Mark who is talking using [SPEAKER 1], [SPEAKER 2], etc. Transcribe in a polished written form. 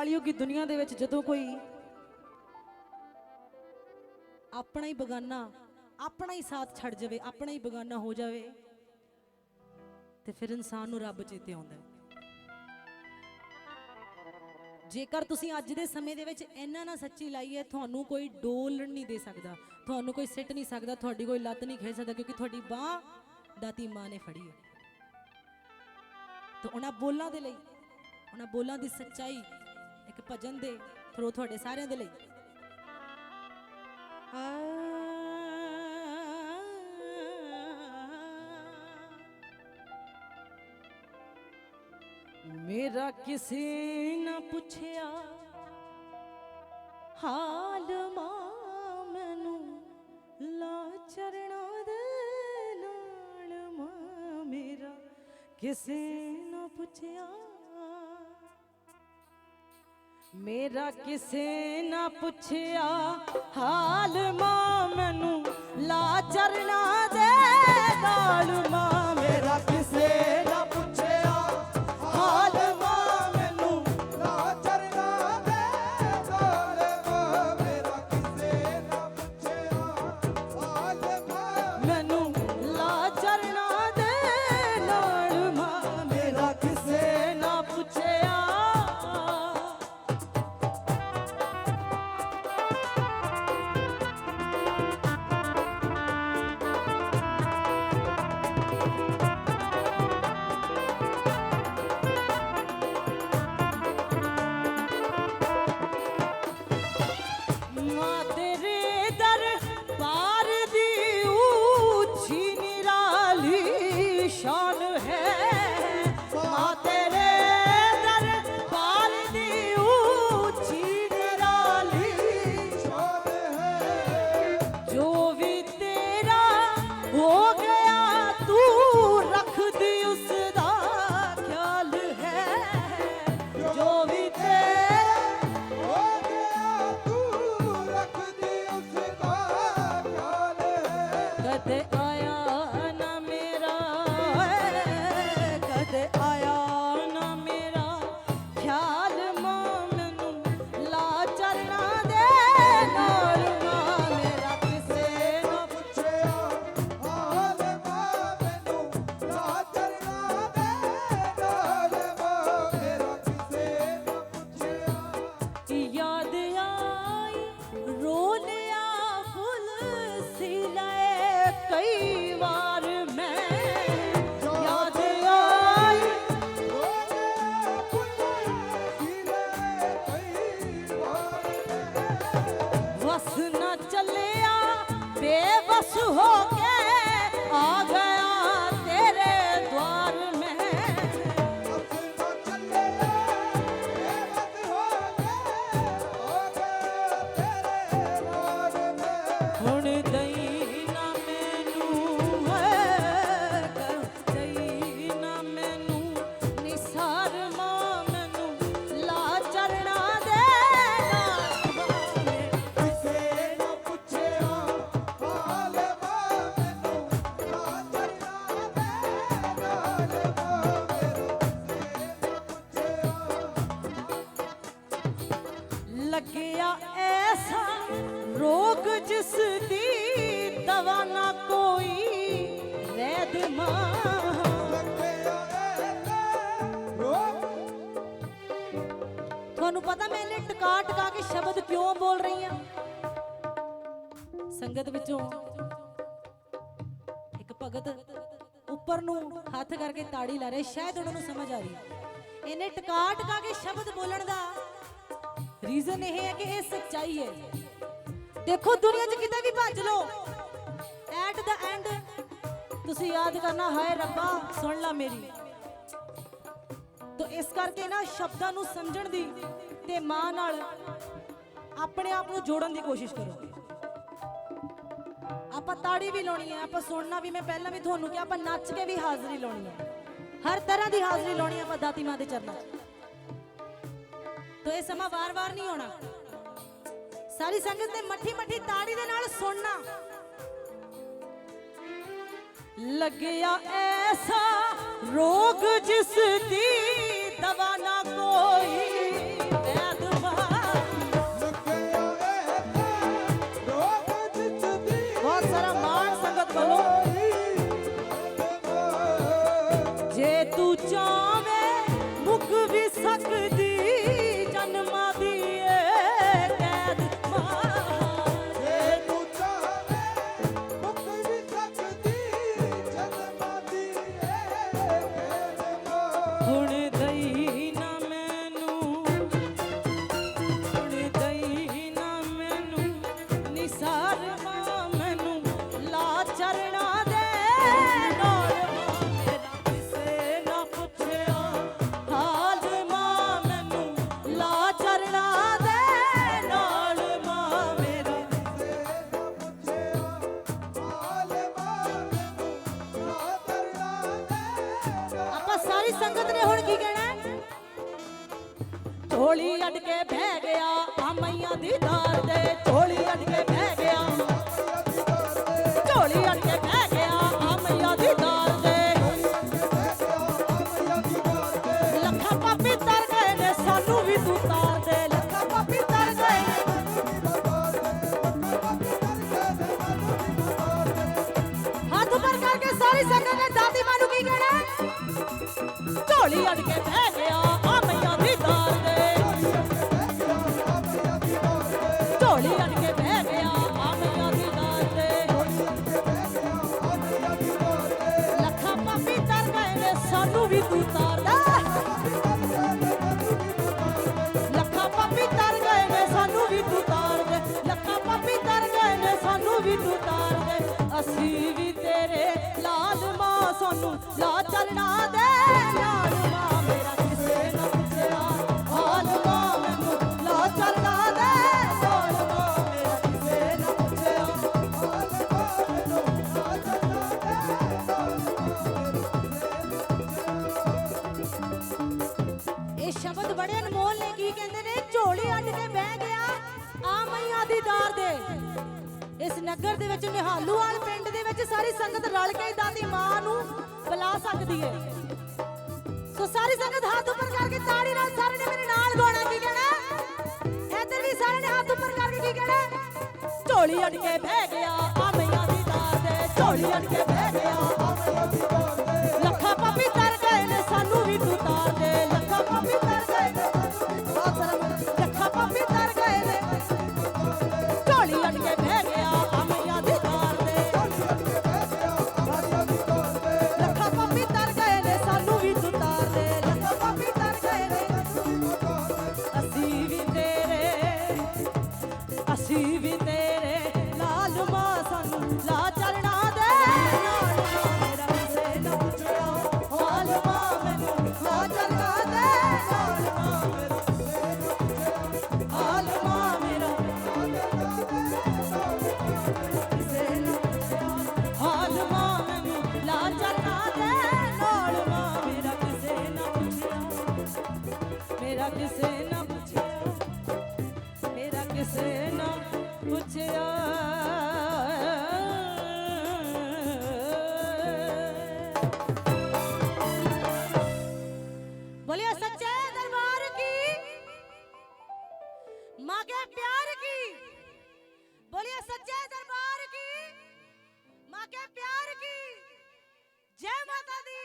[SPEAKER 1] कलयुग की दुनिया दे विच जदों कोई अपना ही बगाना अपना ही साथ छड़ जावे, अपना ही बगाना हो जावे, ते फिर इंसान नूं रब चेते आउंदा है। जेकर तुसीं अज दे समय दे विच इन्ना ना सच्ची लाइए, तुहानूं कोई डोल नहीं दे सकदा, तुहानूं कोई सिट नहीं सकदा, तुहाडी कोई लत्त नहीं खिच सकदा, क्योंकि तुहाडी बांह दाती मां ने फड़ी है। तो उन्हां बोलां दे लई, उन्हां बोलां दी सच्चाई एक भजन दे थ्रू तुहाडे सारिआं दे लई। मेरा किसी न पुछया हाल मां, मैनू ला चरणा दे नाल मां। मेरा किसी न पुछया, मेरा किसी न पुछया हाल मां, मैनू ला चरणा दे नाल मां। मेरा किसी न पुछया हाल मां, मैनू ला चरणा दे नाल मां। मेरा किसी न पुछया हाल मां, मैनू ला चरणा दे नाल मां। मेरा किसी न पुछया। लग्या ऐसा रोग जिसदी दवा ना कोई वैद मां। तुहानू पता मैं इन्हें टका टका के शब्द क्यों बोल रही हूं? संगत विचों एक भगत ऊपर नू हाथ करके ताड़ी ला रहे, शायद उन्होंने समझ आ रही है। इन्हें टका टका के शब्द बोलण दा रीजन यह है कि यह सच्चाई है। देखो दुनिया च किते भी भज लो, एट द एंड तुसी याद करना हाय रब्बा सुन ला मेरी। तो इस करके ना शब्दां नू समझण दी ते मां नाल अपने आप नू जोड़न दी कोशिश करो। आपां ताड़ी भी लाउणी है, आपां सुनना भी, मैं पहला भी तुहानू कि आपां नच के भी हाज़री लाउणी है, हर तरह की हाज़री लाउणी आपां दाती मां दे चरनां च। तो यह समा वार वार नहीं होना। सारी संगत ने मठी मठी ताड़ी दे नाल सुनना। लग्या ऐसा रोग जिसदी दवा ना कोई वैद के बह गया आ मैया दी दार दे झोली अट के बह गया झोली अट के बह गया आ मैया दी दार दे लखा पापी तर गए ने सानू भी तू तार दे लखा पापी तर गए हाथ ऊपर करके सारी संगत ने दादी मानू की कहना झोली अट के बह गया आ मैया दी दार दे झोली अट के बह गया आ मैया दी दार दे लखा पापी तर गए ने सानू भी तू तार दे लखा पापी तर गए ने सानू भी तू तार दे लखा पापी तर गए ने सानू भी तू तार दे असी भी तेरे लाल मां सानू ला चलना दे लाल मां मेरा किसे ना पुछया हाल मां मैनू ला चलना दे लाल मां मेरा किसे ना पुछया हाल मां मैनू ला चलना दे। ਇਹ ਸ਼ਬਦ ਬੜੇ ਅਨਮੋਲ ਨੇ ਕੀ ਕਹਿੰਦੇ ਨੇ ਝੋਲੀ ਅੱਡ ਕੇ ਬਹਿ ਗਿਆ ਆ ਮਈਆਂ ਦੀ ਦਾਰ ਦੇ ਇਸ ਨਗਰ ਦੇ ਵਿੱਚ ਨਿਹਾਲੂਵਾਲ ਪਿੰਡ ਦੇ ਵਿੱਚ ਸਾਰੀ ਸੰਗਤ ਰਲ ਕੇ ਦਾਦੀ ਮਾਂ ਨੂੰ ਬੁਲਾ ਸਕਦੀ ਹੈ ਸੋ ਸਾਰੀ ਸੰਗਤ ਹੱਥ ਉੱਪਰ ਕਰਕੇ ਤਾੜੀ ਨਾਲ ਸਾਰੇ ਨੇ ਮੇਰੇ ਨਾਲ ਗਾਉਣਾ ਕੀ ਕਹਿਣਾ ਇੱਧਰ ਵੀ ਸਾਰੇ ਨੇ ਹੱਥ ਉੱਪਰ ਕਰਕੇ ਕੀ ਕਹਿਣਾ ਝੋਲੀ ਅੱਡ ਕੇ ਬਹਿ ਗਿਆ ਆ ਮਈਆਂ ਦੀ ਦਾਰ ਦੇ ਝੋਲੀ ਅੱਡ ਕੇ ਬਹਿ ਗਿਆ ਆ ਮਈਆਂ ਦੀ ਦਾਰ ਦੇ ਲੱਖਾਂ ਪਾਪੀ ਤਰ ਗਏ ਨੇ ਸਾਨੂੰ ਵੀ ਤੂੰ ਤਾਰ ਦੇ ਲੱਖਾਂ ਪਾਪੀ ਤਰ ਗਏ ਨੇ ਬਹੁਤ ਸਾਰਾ ਲੱਖਾਂ ਪਾਪੀ ਤਰ ਗਏ ਨੇ ਝੋਲੀ ਅੱਡ ਕੇ ਬਹਿ ਗਿਆ ਆ ਮਈਆਂ ਦੀ ਦਾਰ ਦੇ ਲੱਖਾਂ ਪਾਪੀ ਤਰ ਗਏ ਨੇ ਸਾਨੂੰ ਵੀ ਤੂੰ ਤਾਰ ਦੇ ਲੱਖਾਂ ਪਾਪੀ ਤਰ ਗਏ ਨੇ ਅਸੀਂ ਵੀ ਤੇਰੇ ਲਾਲ ਮਾਂ ਸਾਨੂੰ ਲਾ ਚਲਣਾ ਦੇ ਲਾਲ ਮਾਂ ਮੇਰਾ ਕਿਸੇ ਨਾ ਪੁੱਛਿਆ ਹਾਲ ਮਾਂ ਮੈਨੂੰ ਲਾ ਚਲਣਾ ਦੇ ਲਾਲ ਮਾਂ ਮੇਰਾ ਹਾਲ ਮਾਂ ਮੇਰਾ ਕਿਸੇ ਨਾ ਪੁੱਛਿਆ ਹਾਲ ਮਾਂ ਮੈਨੂੰ ਲਾ ਚਲਣਾ ਦੇ ਲਾਲ ਮਾਂ ਮੇਰਾ ਕਿਸੇ ਨਾ ਪੁੱਛਿਆ ਮੇਰਾ ਕਿਸੇ ਨਾ ਪੁੱਛਿਆ ਮੇਰਾ ਕਿਸੇ ਨਾ ਪੁੱਛਿਆ बोलिए सच्चे दरबार की माँ के प्यार की बोलिए सच्चे दरबार की माँ के प्यार की जय माता दी।